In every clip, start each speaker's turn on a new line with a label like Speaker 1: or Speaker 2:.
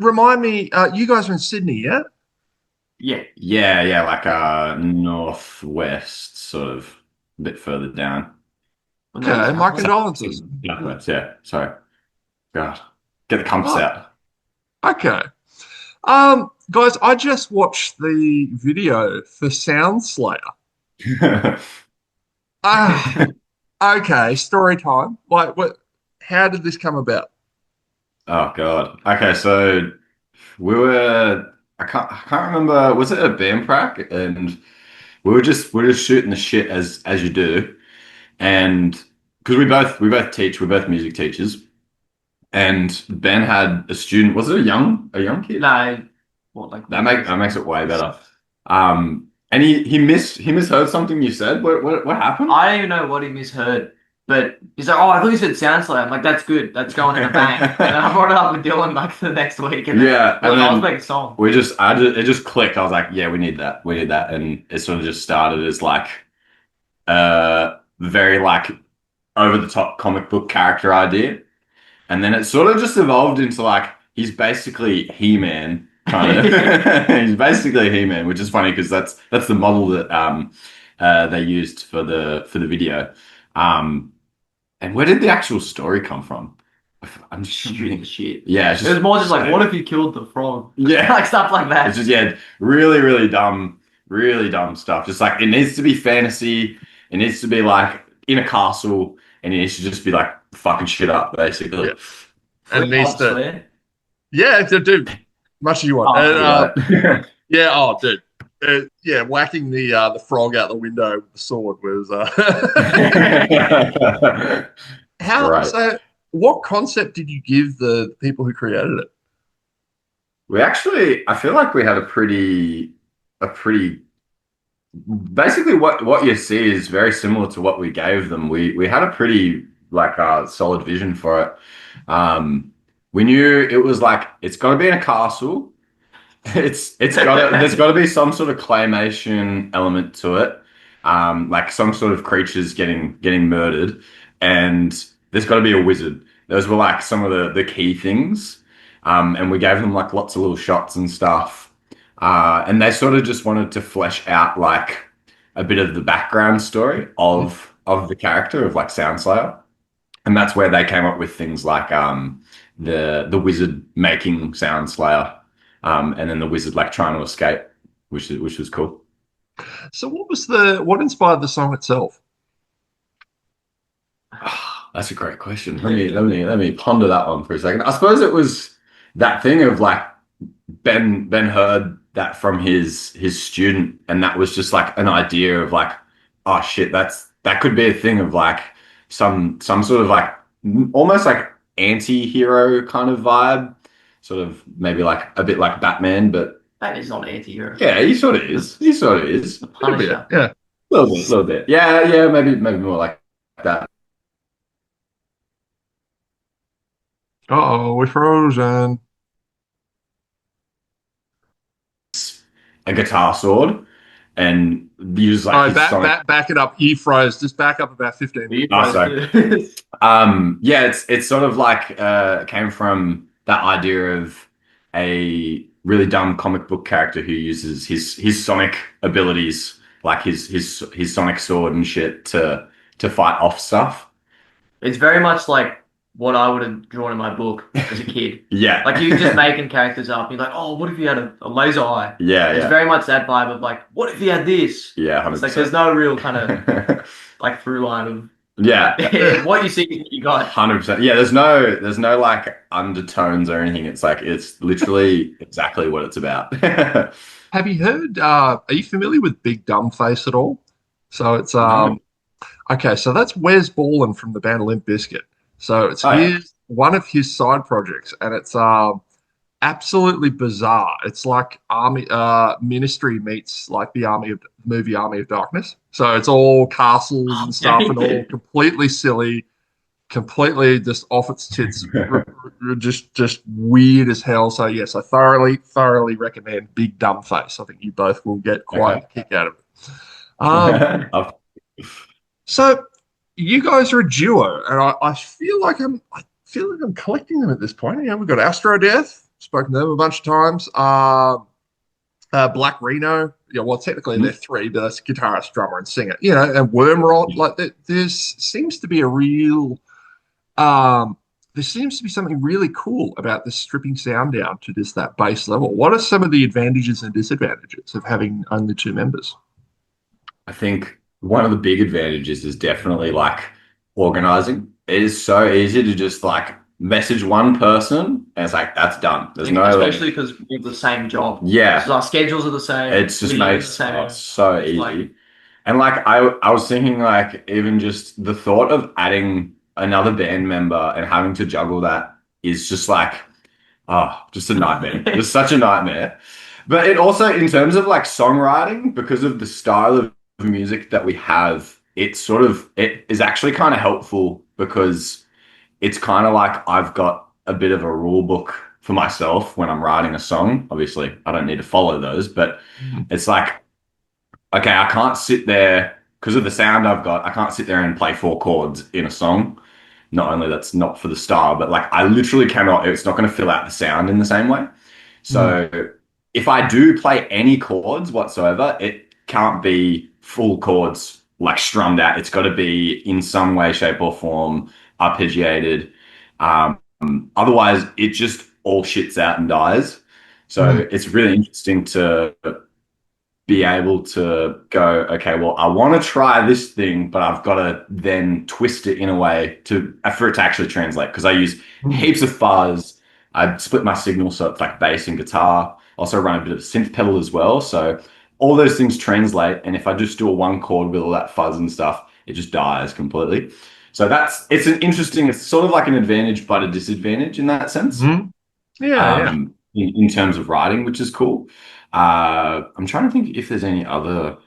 Speaker 1: remind me, you guys are in Sydney, yeah?
Speaker 2: Yeah.
Speaker 3: Yeah, like northwest, sort of a bit further down.
Speaker 2: Well, no,
Speaker 1: Okay, my
Speaker 2: Southwest.
Speaker 1: condolences.
Speaker 3: Southwest, yeah. Sorry. God. Get the compass
Speaker 1: Oh,
Speaker 3: out.
Speaker 1: okay. Guys, I just watched the video for Soundslayer. Ah, okay, story time. Like, what? How did this come about?
Speaker 3: Oh God. Okay, so we were I can't remember, was it a band prac? And we are just shooting the shit as you do. And because we both teach, we're both music teachers. And Ben had a student, was it a young kid?
Speaker 2: No, what, like
Speaker 3: That
Speaker 2: late
Speaker 3: make
Speaker 2: twenties?
Speaker 3: that makes it way better. And he misheard something you said. What happened?
Speaker 2: I don't even know what he misheard, but he's like, "Oh, I thought you said Soundslayer." I'm like, "That's good. That's going in the bank." And then I brought it up with Dylan like the next week, and then
Speaker 3: Yeah,
Speaker 2: we're
Speaker 3: and
Speaker 2: like, "Oh, let's
Speaker 3: then
Speaker 2: make a song."
Speaker 3: it just clicked. I was like, yeah, we need that, and it sort of just started as like very like over the top comic book character idea, and then it sort of just evolved into like he's basically He-Man kind of. He's basically He-Man, which is funny because that's the model that they used for the video. Um, and where did the actual story come from? I'm just
Speaker 2: Shooting
Speaker 3: thinking.
Speaker 2: the shit.
Speaker 3: Yeah, it's
Speaker 2: It was
Speaker 3: just
Speaker 2: more just like, "What if you killed the frog?"
Speaker 3: yeah.
Speaker 2: Like stuff like
Speaker 3: It's
Speaker 2: that.
Speaker 3: just yeah, really dumb stuff. Just like it needs to be fantasy. It needs to be like in a castle, and it needs to just be like fucking shit up,
Speaker 1: Yeah,
Speaker 3: basically.
Speaker 1: and
Speaker 2: We
Speaker 1: it needs
Speaker 2: can't
Speaker 1: to.
Speaker 2: swear.
Speaker 1: Yeah, to do much as you want.
Speaker 2: Oh,
Speaker 1: And
Speaker 2: cool.
Speaker 3: Right.
Speaker 1: yeah, oh, dude. Yeah, whacking the frog out the window with the sword was how
Speaker 3: Right.
Speaker 1: so what concept did you give the people who created it?
Speaker 3: We actually, I feel like we had a pretty, basically what you see is very similar to what we gave them. We had a pretty like solid vision for it. We knew it was like it's got to be in a castle. It's got to there's got to be some sort of claymation element to it, like some sort of creatures getting murdered, and there's got to be a wizard. Those were like some of the key things, and we gave them like lots of little shots and stuff, and they sort of just wanted to flesh out like a bit of the background story of the character of like Soundslayer, and that's where they came up with things like the wizard making Soundslayer, and then the wizard like trying to escape, which was cool.
Speaker 1: So what inspired the song itself?
Speaker 3: That's a great question. Let me ponder that one for a second. I suppose it was that thing of like Ben heard that from his student, and that was just like an idea of like, oh shit, that could be a thing of like some sort of like almost like anti-hero kind of vibe, sort of maybe like a bit like Batman, but
Speaker 2: That is not anti-hero.
Speaker 3: yeah, he sort of is. He sort of is.
Speaker 2: The
Speaker 1: A little bit,
Speaker 2: Punisher.
Speaker 1: yeah.
Speaker 3: A little bit. Yeah, yeah, maybe more like that.
Speaker 1: Oh, we're frozen.
Speaker 3: A guitar sword and use like
Speaker 1: Oh,
Speaker 3: his sonic.
Speaker 1: back it up. You froze. Just back up about 15
Speaker 2: You
Speaker 1: minutes.
Speaker 3: Oh,
Speaker 2: froze
Speaker 3: sorry.
Speaker 2: too.
Speaker 3: Yeah, it's sort of like came from that idea of a really dumb comic book character who uses his sonic abilities, like his sonic sword and shit to fight off stuff.
Speaker 2: It's very much like what I would have drawn in my book as a kid.
Speaker 3: Yeah.
Speaker 2: Like you just making characters up. You're like, "Oh, what if you had a laser eye?"
Speaker 3: Yeah,
Speaker 2: It's
Speaker 3: yeah.
Speaker 2: very much that vibe of like, "What if you had this?"
Speaker 3: Yeah,
Speaker 2: It's like there's
Speaker 3: 100%.
Speaker 2: no real kind of like through line
Speaker 3: Yeah,
Speaker 2: of what you see is what you got.
Speaker 3: 100%. Yeah, there's no like undertones or anything. It's like it's literally exactly what it's about.
Speaker 1: Have you heard? Are you familiar with Big Dumb Face at all? So it's
Speaker 3: No.
Speaker 1: okay. So that's Wes Borland from the band Limp Bizkit. So it's
Speaker 3: Oh yeah.
Speaker 1: his one of his side projects, and it's absolutely bizarre. It's like Army Ministry meets like the Army of movie Army of Darkness. So it's all castles and stuff, and all
Speaker 2: Okay.
Speaker 1: completely silly, completely just off its tits, just weird as hell. So yes, I thoroughly recommend Big Dumb Face. I think you both will get quite
Speaker 3: Okay.
Speaker 1: a kick out of it. Um,
Speaker 3: I've-
Speaker 1: so you guys are a duo, and I feel like I'm collecting them at this point. You know, we've got Astro Death. spoken to them a bunch of times. Black Reno. Yeah, well, technically they're three, but that's guitarist, drummer, and singer. And Wormrot. Like there's seems to be a real there seems to be something really cool about this stripping sound down to just that base level. What are some of the advantages and disadvantages of having only two members?
Speaker 3: I think one of the big advantages is definitely like organizing. It is so easy to just like message one person and it's like that's done. There's no
Speaker 2: especially because we have the same job.
Speaker 3: Yeah.
Speaker 2: So our schedules are the same.
Speaker 3: It's just
Speaker 2: videos
Speaker 3: makes
Speaker 2: the same.
Speaker 3: so easy.
Speaker 2: Like,
Speaker 3: and like I was thinking like even just the thought of adding another band member and having to juggle that is just like just a nightmare. Just such a nightmare. But it also in terms of like songwriting, because of the style of music that we have, it is actually kind of helpful because it's kind of like I've got a bit of a rule book for myself when I'm writing a song. Obviously, I don't need to follow those, but it's like, okay, I can't sit there because of the sound I've got. I can't sit there and play four chords in a song. Not only that's not for the style, but like I literally cannot, it's not going to fill out the sound in the same way. So if I do play any chords whatsoever, it can't be full chords like strummed out. It's got to be in some way, shape, or form arpeggiated. Otherwise, it just all shits out and dies. So it's really interesting to be able to go, okay, well, I want to try this thing, but I've got to then twist it in a way for it to actually translate. Because I use heaps of fuzz. I split my signal so it's like bass and guitar. Also run a bit of synth pedal as well. So all those things translate. And if I just do a one chord with all that fuzz and stuff, it just dies completely. So it's sort of like an advantage, but a disadvantage in that sense.
Speaker 1: Yeah.
Speaker 3: In terms of writing, which is cool. I'm trying to think if there's any other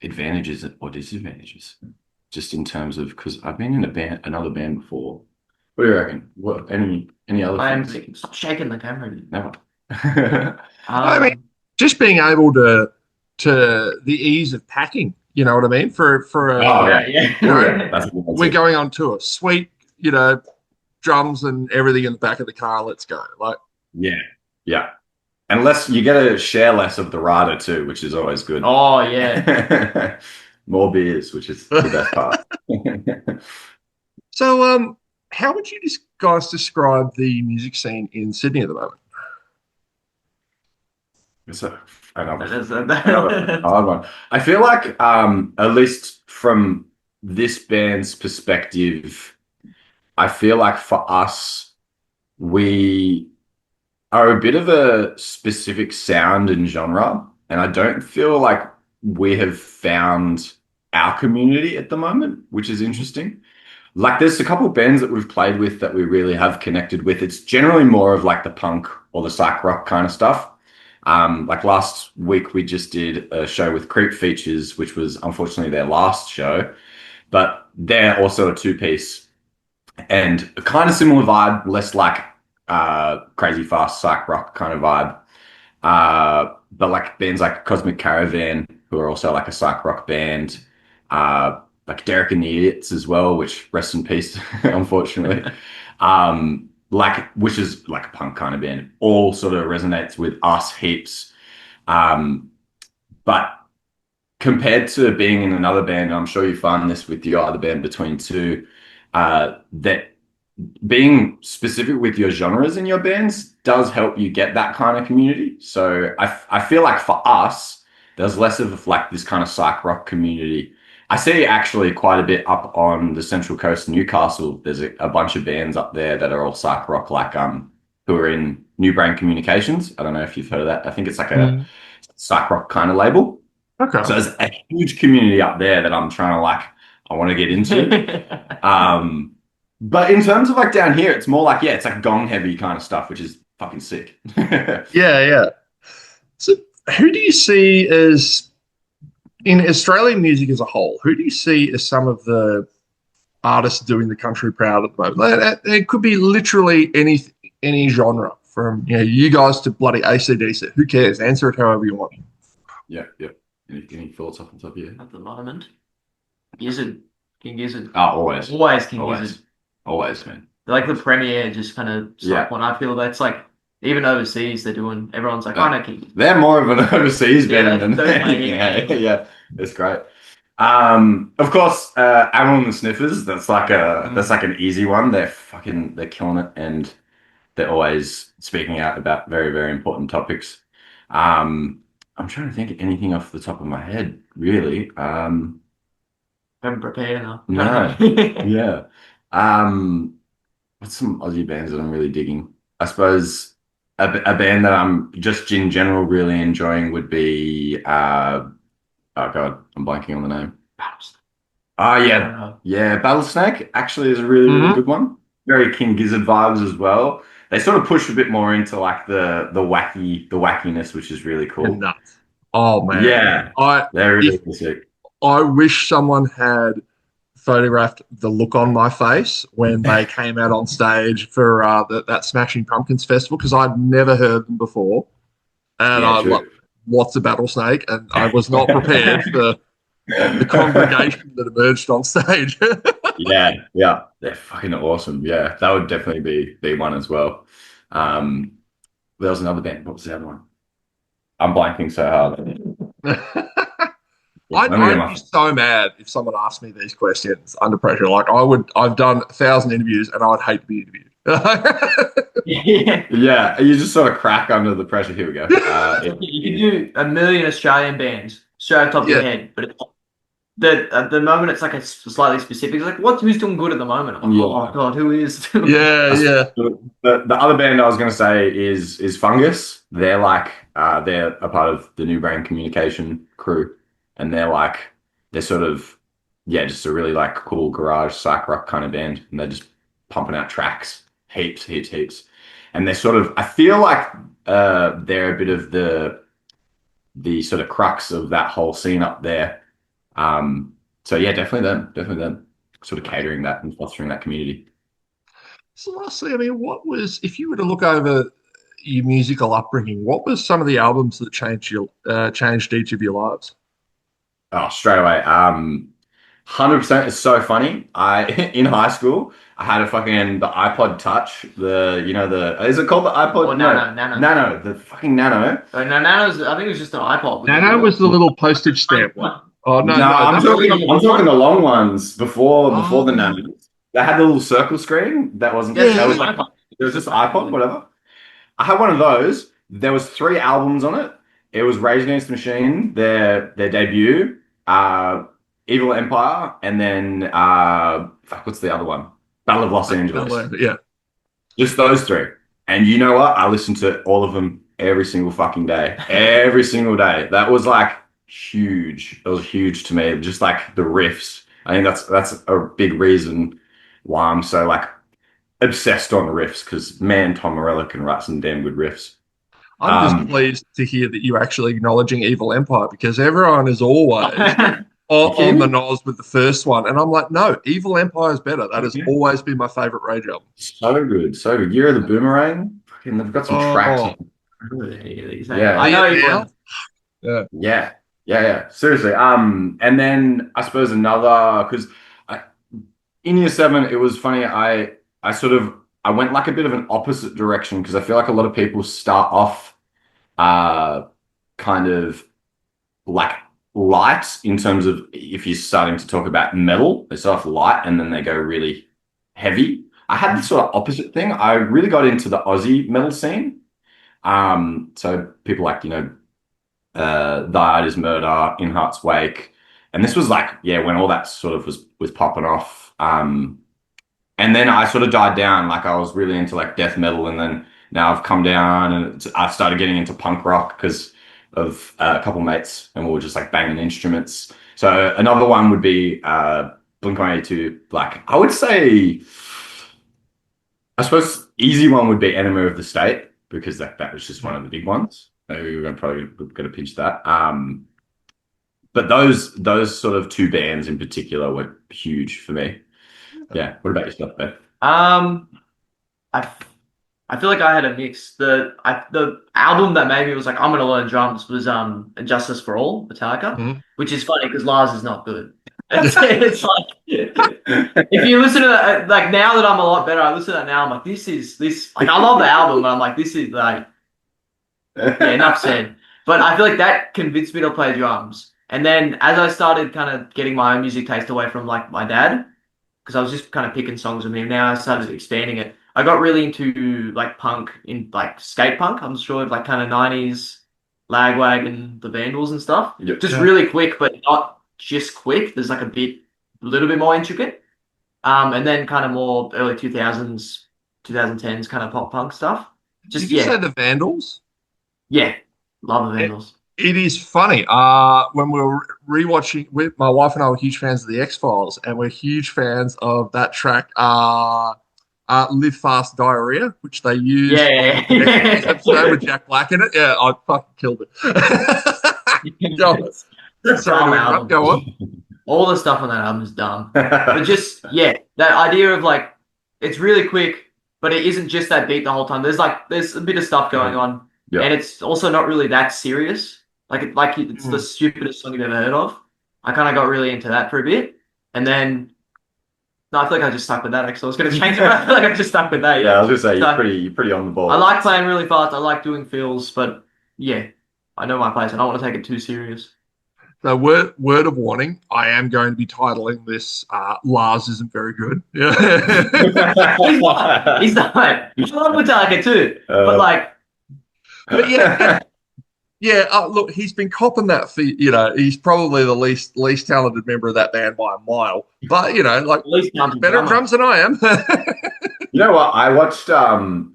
Speaker 3: advantages or disadvantages, just in terms of because I've been in another band before. What do you reckon? What any other things?
Speaker 2: Stop shaking the camera.
Speaker 3: Never.
Speaker 1: I mean, just being able to the ease of packing. You know what I mean? For
Speaker 2: Yeah.
Speaker 1: We're going on tour. Sweet, drums and everything in the back of the car. Let's go. Like,
Speaker 3: yeah. Unless you get to share less of the rider too, which is always good.
Speaker 2: Oh yeah.
Speaker 3: More beers, which is the best part.
Speaker 1: So, how would you guys describe the music scene in Sydney at the moment?
Speaker 3: It's another hard one. I feel like, at least from this band's perspective, I feel like for us, we are a bit of a specific sound and genre, and I don't feel like we have found our community at the moment, which is interesting. Like there's a couple of bands that we've played with that we really have connected with. It's generally more of like the punk or the psych rock kind of stuff. Like last week we just did a show with Creep Features, which was unfortunately their last show, but they're also a two-piece and a kind of similar vibe, less like crazy fast psych rock kind of vibe. But like bands like Cosmic Caravan, who are also like a psych rock band, like Derek and the Idiots as well, which rest in peace, unfortunately. Which is like a punk kind of band, all sort of resonates with us heaps. But compared to being in another band, I'm sure you find this with your other band Between Two, that being specific with your genres in your bands does help you get that kind of community. So I feel like for us, there's less of like this kind of psych rock community. I see actually quite a bit up on the Central Coast, Newcastle. There's a bunch of bands up there that are all psych rock, like who are in New Brain Communications. I don't know if you've heard of that. I think it's like a psych rock kind of label.
Speaker 1: Okay.
Speaker 3: So there's a huge community up there that I'm trying to I want to get into. But in terms of like down here, it's more like, it's like gong heavy kind of stuff, which is fucking sick.
Speaker 1: Yeah. So who do you see as, in Australian music as a whole, who do you see as some of the artists doing the country proud at the moment? It could be literally any genre, from you guys to bloody AC/DC. Who cares? Answer it however you want.
Speaker 3: Yeah. Any thoughts off the top of your head?
Speaker 2: At the moment, Gizzard, King Gizzard.
Speaker 3: Oh, always
Speaker 2: King Gizzard.
Speaker 3: Always, man.
Speaker 2: Like the premiere, just kind of one. I feel that's like Even overseas, everyone's like, I know King.
Speaker 3: They're more of an overseas band than
Speaker 2: those
Speaker 3: anything. Yeah, it's great. Of course, Animal and the Sniffers. That's like an easy one. They're killing it, and they're always speaking out about very, very important topics. I'm trying to think of anything off the top of my head, really.
Speaker 2: Haven't prepared enough.
Speaker 3: No, yeah. Um, what's some Aussie bands that I'm really digging? I suppose a band that I'm just in general really enjoying would be oh God, I'm blanking on the name. Oh yeah, yeah. Battlesnake actually is a really, really good one. Very King Gizzard vibes as well. They sort of push a bit more into like the wackiness, which is really
Speaker 1: They're
Speaker 3: cool.
Speaker 1: nuts. Oh man,
Speaker 3: Yeah,
Speaker 1: I
Speaker 3: they're
Speaker 1: if
Speaker 3: really sick.
Speaker 1: I wish someone had photographed the look on my face when they came out on stage for that Smashing Pumpkins festival because I'd never heard them before, and
Speaker 3: Yeah,
Speaker 1: I like,
Speaker 3: true.
Speaker 1: what's a Battlesnake? And I was not prepared for the congregation that emerged on stage.
Speaker 3: Yeah, yeah, they're fucking awesome. Yeah, that would definitely be one as well. Um, there was another band. What was the other one? I'm blanking so hard. Yeah, let me get
Speaker 1: I'd
Speaker 3: my.
Speaker 1: be so mad if someone asked me these questions under pressure. Like I've done 1,000 interviews and I would hate to be interviewed.
Speaker 2: Yeah.
Speaker 3: Yeah, you just sort of crack under the pressure. Here we go.
Speaker 2: You can do a million Australian bands straight off the top of your
Speaker 1: Yeah,
Speaker 2: head, but at the moment it's like a slightly specific. It's like who's doing good at the moment? I'm like,
Speaker 3: Yeah.
Speaker 2: oh God, who is?
Speaker 1: yeah, yeah.
Speaker 3: The other band I was going to say is Fungus. They're a part of the New Brain Communication crew, and they're sort of just a really like cool garage psych rock kind of band, and they're just pumping out tracks, heaps, heaps, heaps, and they're sort of I feel like they're a bit of the sort of crux of that whole scene up there. So yeah, definitely them, sort of catering that and fostering that community.
Speaker 1: So lastly, I mean, if you were to look over your musical upbringing, what was some of the albums that changed each of your lives?
Speaker 3: Oh, straight away. 100% is so funny. I in high school, I had the iPod Touch, is it called the iPod?
Speaker 2: Or
Speaker 3: No,
Speaker 2: Nano.
Speaker 3: Nano, the fucking Nano.
Speaker 2: No, Nano's. I think it was just an iPod.
Speaker 1: Nano was the little postage stamp one. Oh no,
Speaker 3: No,
Speaker 1: no,
Speaker 3: I'm
Speaker 1: that was
Speaker 3: talking I'm talking the long ones before the
Speaker 1: oh
Speaker 3: Nano. They had the little circle screen. That wasn't
Speaker 2: Yes,
Speaker 3: that was
Speaker 1: yeah.
Speaker 3: like it was just iPod, whatever. I had one of those. There was three albums on it. It was Rage Against the Machine, their debut, Evil Empire, and then what's the other one? Battle of Los Angeles.
Speaker 1: Yeah.
Speaker 3: Just those three. And you know what? I listened to all of them every single fucking day. Every single day. That was like huge. It was huge to me. Just like the riffs. I think that's a big reason why I'm so like obsessed on riffs because man, Tom Morello can write some damn good riffs.
Speaker 1: I'm just pleased to hear that you're actually acknowledging Evil Empire because everyone is always on the nose with the first one. And I'm like, no, Evil Empire is better. That has always been my favorite Rage album.
Speaker 3: So good, so good. Year of the Boomerang. Fucking, they've got some tracks.
Speaker 2: Yeah, I know you.
Speaker 1: Yeah.
Speaker 3: Yeah. Seriously. And then I suppose another because in year seven it was funny. I went like a bit of an opposite direction because I feel like a lot of people start off kind of like light in terms of if you're starting to talk about metal, they start off light and then they go really heavy. I had the sort of opposite thing. I really got into the Aussie metal scene. So people like, Thy Art Is Murder, In Heart's Wake. And this was like, when all that sort of was popping off. And then I sort of died down. Like I was really into like death metal, and then now I've come down and I've started getting into punk rock because of a couple mates, and we were just like banging instruments. So another one would be Blink-182. Like I would say, I suppose easy one would be Enema of the State because that was just one of the big ones. Maybe we're probably going to pinch that. But those sort of two bands in particular were huge for me. Yeah. What about yourself, Ben?
Speaker 2: I I feel like I had a mix. The album that maybe was like I'm gonna learn drums was Justice for All, Metallica, which is funny because Lars is not good. It's like if you listen to that, like now that I'm a lot better, I listen to that now. I'm like, this like I love the album, but I'm like, this is like yeah, enough said. But I feel like that convinced me to play drums. And then as I started kind of getting my own music taste away from like my dad, because I was just kind of picking songs with him. Now I started expanding it. I got really into like punk, in like skate punk. I'm sure of like kind of 90s Lagwagon, the Vandals and stuff.
Speaker 3: Yep.
Speaker 2: Just really quick, but not just quick. There's like a little bit more intricate. And then kind of more early 2000s, 2010s kind of pop punk stuff. Just
Speaker 1: Did you say the Vandals?
Speaker 2: Yeah, love the Vandals.
Speaker 1: It is funny. When we were rewatching, with my wife and I were huge fans of the X-Files, and we're huge fans of that track, "Live Fast Diarrhea," which they used
Speaker 2: Yeah.
Speaker 1: on the X-Files episode with Jack Black in it. Yeah, I fucking killed it. Go on.
Speaker 2: That's
Speaker 1: Sorry
Speaker 2: dumb
Speaker 1: to interrupt.
Speaker 2: album.
Speaker 1: Go on.
Speaker 2: All the stuff on that album is dumb. But just that idea of like it's really quick, but it isn't just that beat the whole time. There's a bit of stuff going on, and it's also not really that serious. It's the stupidest song you've ever heard of. I kind of got really into that for a bit, and then no, I feel like I just stuck with that. Actually, I was going to change it, but I feel like I just stuck with that.
Speaker 3: Yeah, I was going to say you're pretty on the ball.
Speaker 2: I like playing really fast. I like doing fills, but yeah, I know my place. I don't want to take it too serious.
Speaker 1: So word of warning, I am going to be titling this Lars Isn't Very Good. Yeah.
Speaker 2: He's not. I love Metallica too. But
Speaker 1: yeah. Look, he's been copping that for, he's probably the least talented member of that band by a mile. But he's better at drums than I am.
Speaker 3: You know what? I watched the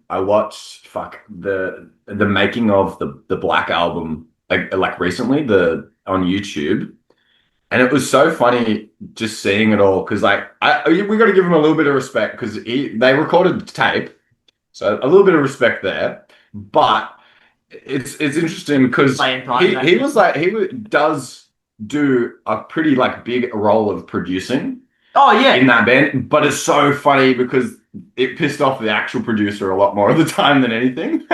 Speaker 3: making of the Black album like recently on YouTube, and it was so funny just seeing it all because we got to give him a little bit of respect because they recorded tape, so a little bit of respect there. But it's interesting because he does do a pretty big role of producing.
Speaker 2: Oh yeah,
Speaker 3: in that band, but it's so funny because it pissed off the actual producer a lot more of the time than anything.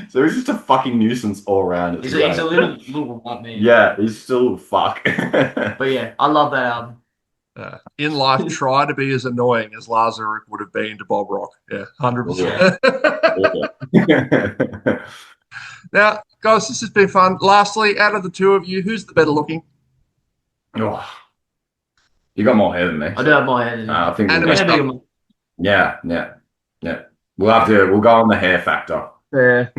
Speaker 3: So he's just a fucking nuisance all around.
Speaker 2: He's a little like me.
Speaker 3: Yeah, he's still fuck.
Speaker 2: But yeah, I love that album.
Speaker 1: In life, try to be as annoying as Lars Ulrich would have been to Bob Rock. Yeah, 100%. Now, guys, this has been fun. Lastly, out of the two of you, who's the better looking?
Speaker 3: Oh, you got more hair than me.
Speaker 2: I do have more hair than you.
Speaker 3: I think
Speaker 1: Yeah.
Speaker 3: We'll go on the hair factor.
Speaker 1: Yeah.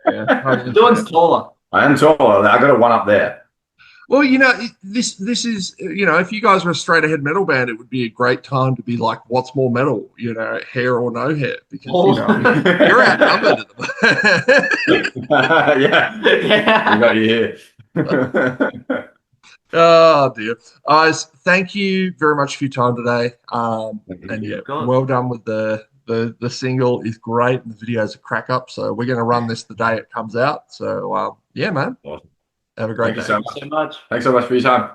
Speaker 2: Dylan's taller.
Speaker 3: I am taller. I got a one up there.
Speaker 1: Well, this is, if you guys were a straight ahead metal band, it would be a great time to be like, what's more metal, hair or no hair? Because, you're outnumbered at the moment.
Speaker 3: Yeah. We got you here.
Speaker 1: Oh dear, guys! Thank you very much for your time today. Well done with the single is great, and the video's a crack up. So we're going to run this the day it comes out. So man,
Speaker 3: awesome.
Speaker 1: Have a great day.
Speaker 3: Thank you so much. Thanks so much for your time.